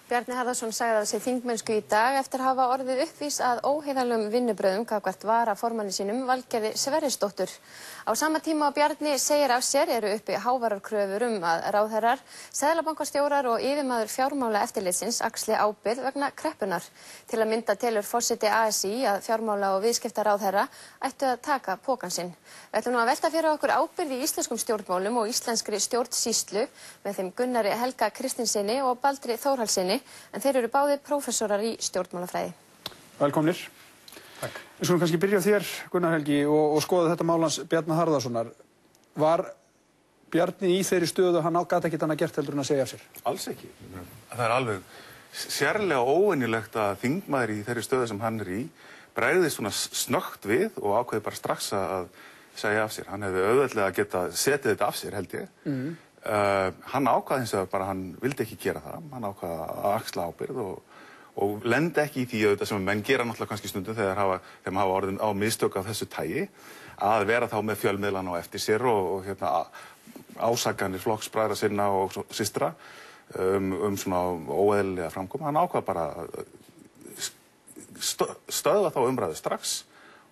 Bjarni Harðarson sagði af sér þingmennsku í dag eftir að hafa orðið uppvís að óheiðarlegum vinnubrögðum gagnvart varaformanni sínum Valgerði Sverrisdóttur. Á sama tíma og Bjarni segir af sér eru uppi háværar kröfur að ráðherrar, seðlabankastjórar og yfirmaður fjármálaeftirlitsins axli ábyrgð vegna kreppunnar. Til að mynda telur forseti ASÍ að fjármála- og viðskiptaráðherra ættu að taka pokann sinn. Við ætlum nú að velta fyrir okkur ábyrgð í íslenskum stjórnmálum og íslenskri stjórnsýslu með þeim Gunnari Helga Kristinssyni og Baldri Þórhallssyni, en þeir eru báðir prófessorar í stjórnmálafræði. Velkomnir. Takk. Við skulum kannski byrja á þér, Gunnar Helgi, og skoða þetta mál hans Bjarna Harðarsonar. Var Bjarni í þeirri stöðu að hann gat ekkert annað gert heldur en að segja af sér? Alls ekki. Það er alveg sérlega óvenjulegt að þingmaður í þeirri stöðu sem hann er í bregðist svona snöggt við og ákveði bara strax að segja af sér. Hann hefði auðveldlega að geta setið þetta af sér, held ég. Hann ákvað hins vegar bara, hann vildi ekki gera það. Hann ákvað að axla ábyrgð og lendi ekki í því auðvitað sem menn gera náttúrulega kannski stundum þegar maður hafa orðin á mistök af þessu tagi, að vera þá með fjölmiðlana á eftir sér og ásakanir flokksbræðra sinna og systra svona óeðlilega framkomu. Hann ákvað bara að stöðva þá umræðu strax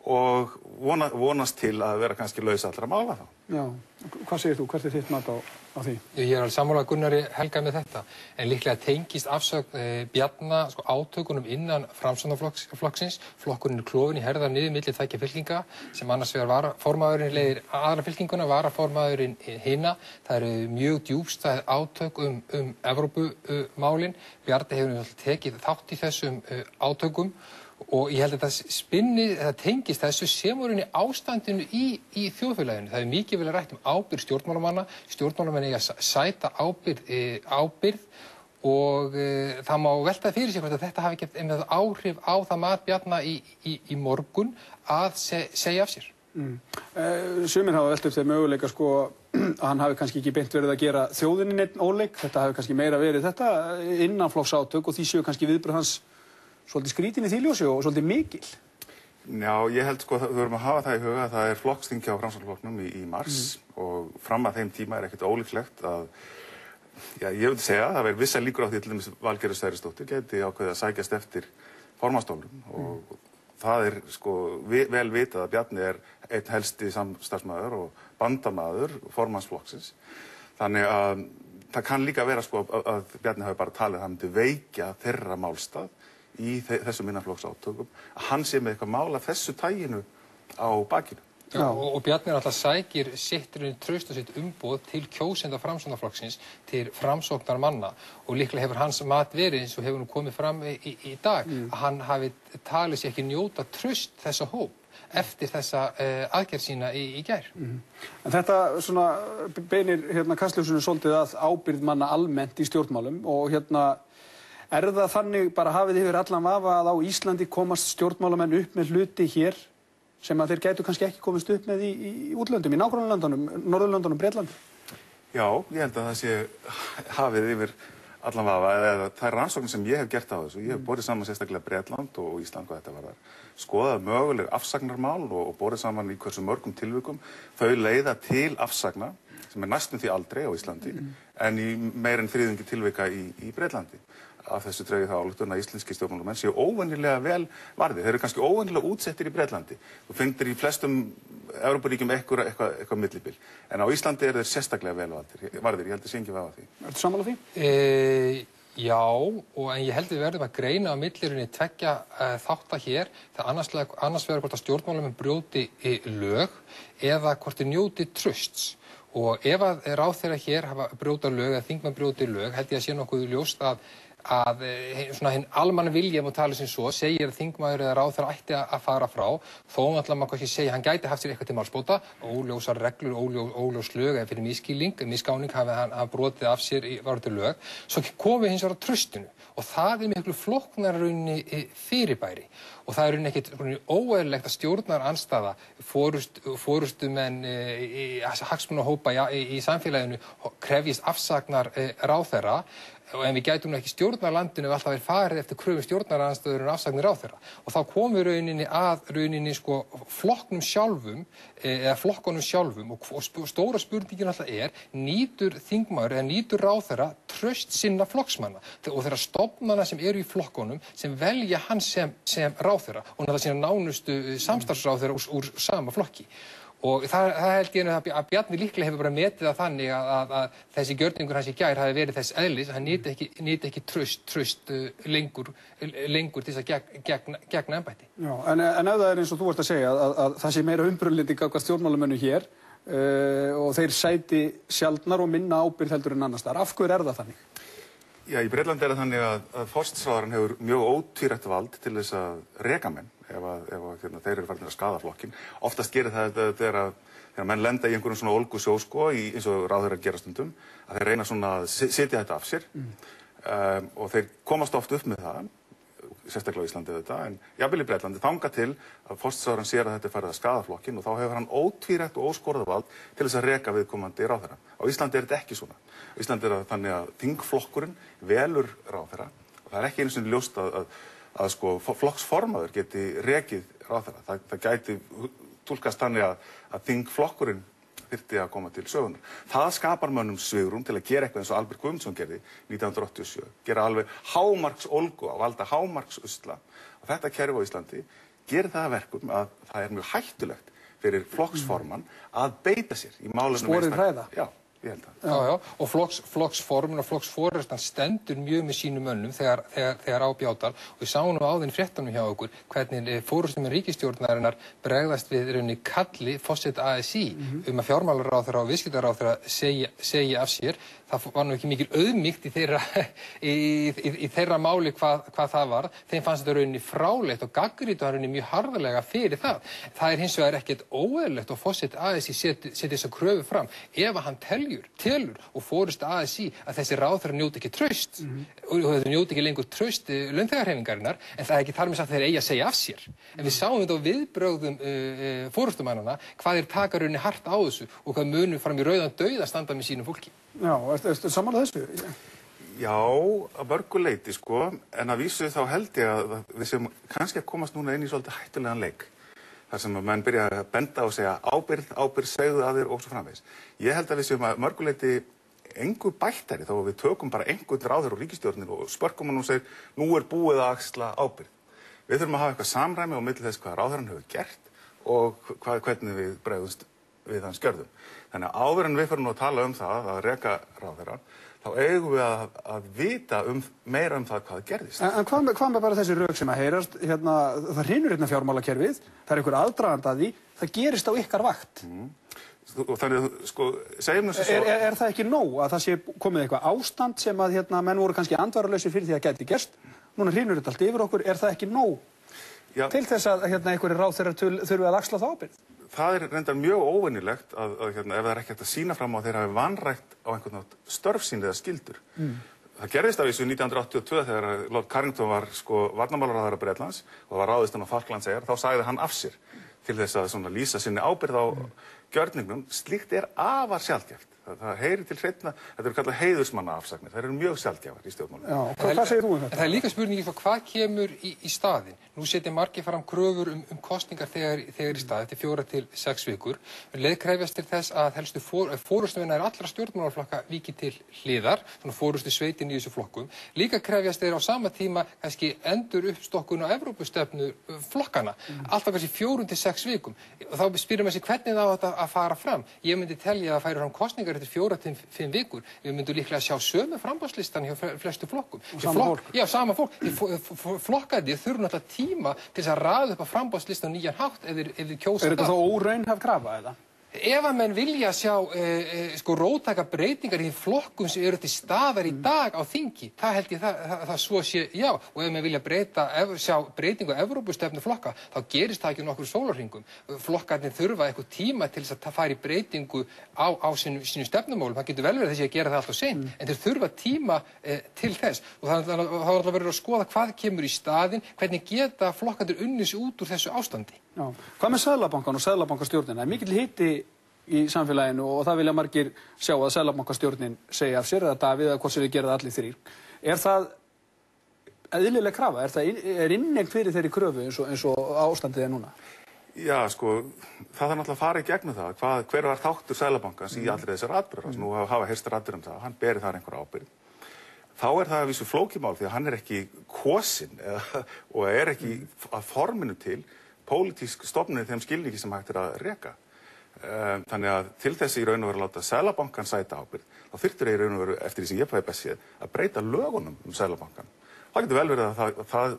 og vonast til að vera kannski laus allra mála þá. Já, hvað segir þú? Hvert er þitt mat á því? Ég er alveg sammála Gunnari Helga með þetta, en líklega tengist afsögn Bjarna átökunum innan Framsóknarflokksins. Flokkurinn er klofinn í herðar niður milli tveggja fylkinga, sem annars vegar varaformaðurinn leiðir aðra fylkinguna, varaformaðurinn hina. Það eru mjög djúpstæð átök Evrópumálin. Bjarni hefur tekið þátt í þessum átökum. Og ég held að það tengist þessu sem voru inn í ástandinu í þjóðfélaginu. Það er mikið vel rætt ábyrgð stjórnmálamanna. Stjórnmálamenn eiga að sæta ábyrgð og það má velta fyrir sig hvort að þetta hafi ekki áhrif á það mat Bjarna í morgun að segja af sér. Sumir hafa velt upp þeir möguleika að hann hafi kannski ekki beint verið að gera þjóðinni neitt óleik. Þetta hafi kannski meira verið þetta innanflokksátök og því séu kannski viðbrögð hans svolítið skrítin í því ljósi og svolítið mikil. Já, ég held við verðum að hafa það í huga að það er flokksþing hjá Framsóknarflokknum í mars og fram að þeim tíma er ekkert ólíklegt að, ég vil segja að það verður vissar líkur á því til dæmis Valgerður Sverrisdóttir geti ákveðið að sækjast eftir formannsstólnum og það er vel vitað að Bjarni er einn helsti samstarfsmaður og bandamaður formannsflokksins. Þannig að það kann líka vera að Bjarni hafi bara talið að hann myndi veikja þeirra málstað í þessum innanflokksátökum, að hann sé með eitthvað mál af þessu taginu á bakinu. Já, og Bjarni alltaf sækir sitt traust og sitt umboð til kjósenda Framsóknarflokksins, til framsóknarmanna og líklega hefur hans mat verið eins og hefur nú komið fram í dag, að hann hafi talið sér ekki njóta traust þessa hóp eftir þessa aðgerð sína í gær. En þetta beinir kastljósinu svolítið að ábyrgð manna almennt í stjórnmálum og er það þannig bara hafið yfir allan vafa að á Íslandi komast stjórnmálamenn upp með hluti hér sem að þeir gætu kannski ekki komast upp með í útlöndum, í nágrannalöndunum, Norðurlöndunum, Bretlandi? Já, ég held að það sé hafið yfir allan vafa, eða það er rannsókn sem ég hef gert á þessu. Ég hef borið saman sérstaklega Bretland og Ísland hvað þetta varðar. Skoðað möguleg afsagnarmál og borið saman í hversu mörgum tilvikum. Þau leiða til afsagna sem er næstum því aldrei á Íslandi en í meira en þriðjungi tilvika í Bretlandi. Af þessu dregi þá ályktun að íslenski stjórnmálamenn séu óvenjulega vel varðir. Þeir eru kannski óvenjulega útsettir í Bretlandi. Þú finnir í flestum Evrópuríkjum eitthvað millibil. En á Íslandi eru þeir sérstaklega vel varðir. Ég held að sé ekki vafa því. Ertu sammála því? Já, en ég held að við verðum að greina á millirunni tveggja þátta hér. Það annars vegar hvort að stjórnmálamenn brjóti lög eða hvort þeir njóti trausts. Og ef að ráðherrar hér hafa brjóta lög eða þingmenn brjóti lög, held ég að sé nokkuð ljóst að hinn almanna vilja má tala sem svo, segir að þingmaður eða ráðherra ætti að fara frá, þó náttúrulega maður kannski segja að hann gæti haft sér eitthvað til málsbóta, óljósar reglur, óljós lög eða fyrir misgáning hafi hann brotið af sér í varðandi lög, svo komið hins vegar að traustinu og það er miklu flóknarrauninni fyrirbæri og það er rauninni ekkert óeðlilegt að stjórnarandstaða, forystumenn hagsmunahópa í samfélaginu krefjist afsagnar ráðherra en við gætum ekki stjórna landinu ef alltaf farið eftir kröfum stjórnaraðstöður og afsagnir ráðherra. Og þá komum við rauninni sko flokknum sjálfum eða flokkunum sjálfum og stóra spurningin alltaf nýtur þingmaður eða nýtur ráðherra traust sinna flokksmanna og þeirra stofnana sem eru í flokkunum sem velja hann sem ráðherra og náttúrulega sína nánustu samstarfsráðherra úr sama flokki. Og það held ég að Bjarni líklega hefur bara metið það þannig að þessi gjörningur hans í gær hafi verið þess eðlis að hann nyti ekki traust lengur til þess að gegna embætti. Já, en ef það eins og þú ert að segja að það sé meira umburðarlyndi gagnvart stjórnmálamönnum hér og þeir sæti sjaldnar og minna ábyrgð heldur en annars staðar. Af hverju það þannig? Já, í Bretlandi það þannig að forsætisráðherrann hefur mjög ótvírætt vald til þess að reka menn ef þeir eru farin að skaða flokkinn. Oftast gerir það þegar menn lenda í einhverjum svona ólgusjó sko, eins og ráðherrar gera stundum, að þeir reyna svona að setja þetta af sér og þeir komast oft upp með það, sérstaklega á Íslandi en jafnvel í Bretlandi, þangað til að forsætisráðherrann sér að þetta er farið að skaða flokkinn og þá hefur hann ótvírætt og óskorað vald til þess að reka viðkomandi ráðherra. Á Íslandi þetta ekki svona. Á Íslandi það þannig að þingflokkurinn velur ráðherra og það ekki einu sinni ljóst að sko flokksformaður geti rekið ráðherra. Það gæti túlkast þannig að þingflokkurinn þyrfti að koma til sögunar. Það skapar mönnum svigrúm til að gera eitthvað eins og Albert Guðmundsson gerði 1987. Gera alveg hámarksólgu og valda hámarksusla. Og þetta kerfi á Íslandi gerir það að verkum að það er mjög hættulegt fyrir flokksformann að beita sér í málefnum Sporið hræða. Já, ég held það. Já, og flokksforminn og flokksforustan stendur mjög með sínum mönnum þegar á bjátar og við sáum nú á þeim fréttunum hjá okkur hvernig forystumenn ríkisstjórnarinnar bregðast við rauninni kalli forseta ASÍ að fjármálaráðherra og viðskiptaráðherra segi af sér. Það var nú ekki mikil auðmýkt í þeirra máli hvað það var. Þeim fannst þetta rauninni frálegt og gagnrýndu hann rauninni mjög harðarlega fyrir það. Það hins vegar ekkert óeðlilegt og forseti ASÍ seti þessa kröfu fram ef hann telur og forysta ASÍ að þessi ráðherra njóti ekki traust og þau njóti ekki lengur traust launþegahreyfingarinnar en það er ekki þar með sagt þeir eigi að segja af sér. En við sáum þetta á viðbrögðum forystumannanna hvað þeir taka rauninni hart á þessu og hvað munum fram í rauðan dauða standa með sínum fólki. Já, ertu sammála þessu? Já, að mörgu leyti sko, en að vísu þá held ég að við séum kannski að komast núna inn í svolítið hættulegan leik. Þar sem að menn byrja að benda og segja ábyrgð, segðu að þér og svo framvegis. Ég held að við séum að mörgu leyti engu bættari þá við tökum bara einhvern ráðherra úr ríkisstjórninni og spörkum hann og segir nú er búið að axla ábyrgð. Við þurfum að hafa eitthvað samræmi á milli þess hvað ráðherrann hefur gert og hvernig við bregðumst við hans gjörðum. Þannig að áður en við fyrir nú að tala það að reka ráðherra, þá eigum við að vita meira það hvað gerðist. En hvað með bara þessi rök sem að heyrast, það hrynur fjármálakerfið, það er einhver aðdragandi að því, það gerist á ykkar vakt. Og þannig, sko, segjum þessu svo... Er það ekki nóg að það sé komið eitthvað ástand sem að menn voru kannski andvaralausir fyrir því að gæti gerst? Núna hrynur þetta allt yfir okkur, er það ekki nóg til þess að einhverjir ráðherrar þurfi að axla þá ábyrgð? Það er reyndar mjög óvenjulegt að ef það er ekki hægt að sýna fram á að þeir hafi vanrækt á einhvern nátt störf sín eða skyldur. Það gerðist af þessu 1982 þegar Lord Carrington var varnarmálaráðherra Bretlands og það var ráðist hann á Falklandseyjar, þá sagði hann af sér til þess að lýsa sinni ábyrgð á gjörningnum. Slíkt er afar sjaldgæft. Það heyrir til hreinna, þetta eru kallað heiðursmannaafsagnir, þær eru mjög sjaldgæfar í stjórnmálum. Já, hvað segir þú um þetta? Það er líka spurning hvað kemur í staðinn. Nú setja margir fram kröfur kosningar þegar í stað, eftir 4 til 6 vikur. Krefjast til þess að helstu forystumenn allra stjórnmálaflokka víki til hliðar, svona forystu sveitin í þessu flokkum. Líka krefjast þeir á sama tíma kannski endur uppstokkun á Evrópustefnu flokkana, alltaf kannski 4 til 6 vikum. Og þá spyrir maður sig hvernig það á þetta að fara fram. Ég myndi telja að færi fram kosningar eftir 4 til 5 vikur. Við myndum líklega sjá sömu framboðslistan hjá flestu flokkum. Sama fólk? Já, sama fólk. Flokkarnir þurfa náttúrulega tíma til þess að raða upp á framboðslistan á nýjan hátt ef þið kjósa það. Er þetta þá óraunhæf krafa eða? Ef að menn vilja sjá róttækar breytingar í flokkum sem eru til staðar í dag á þingi, það held ég það svo sé já. Og ef menn vilja sjá breytingu á Evrópustefnu flokka, þá gerist það ekki nokkur sólarhringum. Flokkarnir þurfa eitthvað tíma til þess að fara í breytingu á sínu stefnumálum. Það getur vel verið þessi að gera það allt og seint, en þeir þurfa tíma til þess. Og það er alltaf verið að skoða hvað kemur í staðinn, hvernig geta flokkarnir unnið sig út úr þessu ástandi. Já. Hvað með Seðlabankann og Seðlabankastjórnina? Er mikill hiti í samfélaginu og það vilja margir sjá að Seðlabankastjórnin segja af sér, eða Davíð, eða hvort sem við gera það allir þrír. Er það eðlileg krafa? Er innegn fyrir þeirri kröfu eins og ástandið er núna? Já, sko, það þarf náttúrulega að fara í gegnum það. Hver var þáttur Seðlabankans í allri þessar atburðar? Nú hafa heyrst raddir það, hann beri þar einhverja ábyrgð. Þá er það að vísu flókimál því að hann er ekki kosinn og er ekki að forminu til pólitísk stofnun í þeim skilningi sem hægt að reka. Þannig að til þess í raun og veru að láta Seðlabankann sæta ábyrgð, þá þyrftir í raun og veru eftir því sem ég fæði best séð að breyta lögunum Seðlabankann. Það getur vel verið að það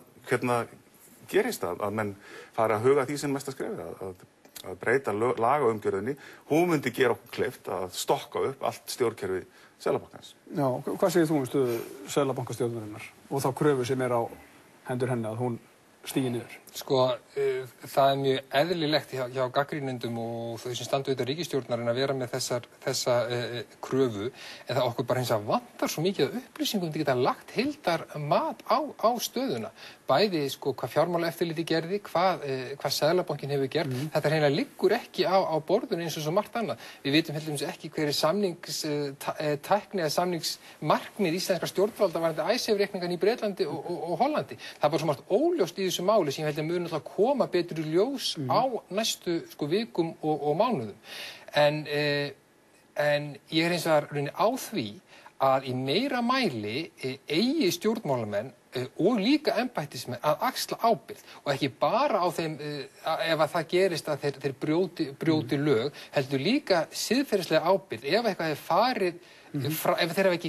gerist að menn fara að huga því sem mest að skrifa, að breyta lagaumgjörðinni. Hún myndi gera okkur kleift að stokka upp allt stjórnkerfi Seðlabankans. Já, hvað segir þú stöðu Seðlabankastjórnarinnar og þá kröfu sem er á hendur henni að hún stígi niður? Sko, það mjög eðlilegt hjá gagnrýnendum og þau sem standa auðvitað ríkisstjórnarinn að vera með þessa kröfu, en það okkur bara hins að vantar svo mikið upplýsingum til geta lagt heildar mat á stöðuna. Bæði sko hvað fjármálaeftirlitið gerði, hvað Seðlabankinn hefur gert. Þetta hreinlega liggur ekki á borðinu eins og svo margt annað. Við vitum heldur ekki hver samningstækni eða samningsmarkmið íslenskra stjórnvalda varðandi Icesave-reikningan í Bretlandi og Hollandi. Það er bara svo margt óljóst í þessu máli sem ég held að mun alltaf koma betur í ljós á næstu vikum og mánuðum. En ég er hins vegar á því að í meira mæli eigi stjórnmálamenn og líka embættismenn að axla ábyrgð og ekki bara á þeim ef að það gerist að þeir brjóti lög, heldur líka siðferðislega ábyrgð ef eitthvað hefur farið ef þeir hafa ekki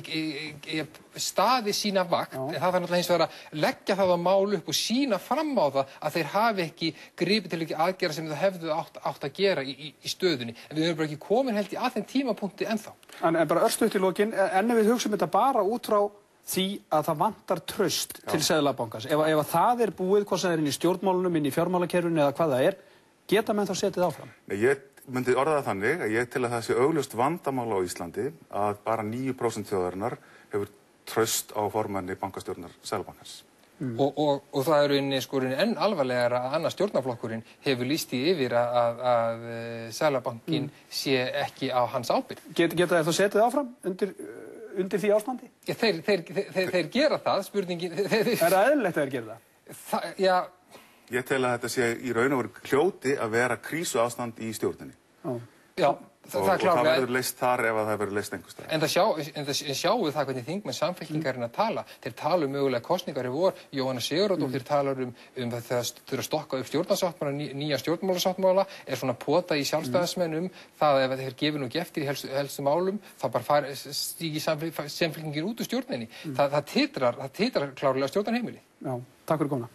staðið sína vakt, en það þarf náttúrulega hins vegar að leggja það á mál upp og sýna fram á það að þeir hafi ekki gripið til ekki aðgerða sem það hefðu átt að gera í stöðunni. En við höfum bara ekki komin held í að þeim tímapunkti ennþá. En bara örstutt í lokin, en ef við hugsum þetta bara út frá því að það vantar traust til Seðlabankans. Ef það er búið, hvað sem er inn í stjórnmálunum, inn í fjármálakerfinu eða hvað það er, geta menn þá setið áfram? Nei, ég myndi orða það þannig að ég tel að það sé augljóst vandamál á Íslandi að bara 9% þjóðarinnar hefur traust á formanni bankastjórnar Seðlabankans. Og það er enn alvarlegar að annar stjórnarflokkurinn hefur lýst því yfir að Seðlabankinn sé ekki á hans ábyrgð. Geta þeir þá setið áfram undir því ástandi? Já, þeir gera það, spurningin... Er það eðlilegt að þeir gera það? Já. Ég tel að þetta sé í raun og veru hljóti að vera krísuástand í stjórninni. Já, það er klárlega. Og það verður leyst þar ef það verður leyst einhvers staðar. En það sjáu það hvernig þingmenn Samfylkingarinnar tala. Þeir tala mögulega kosningar í vor. Jóhanna Sigurðardóttir talar um það þegar þurfa að stokka upp stjórnarsáttmála, nýja stjórnmálasáttmála, er svona pota í sjálfstæðismenn það ef þeir gefi nú ekki eftir í helstu málum, þá bara stígi Samfylkingin út úr stjórninni. Það titrar klárlega stjórnarheimili. Já, takk fyrir komuna.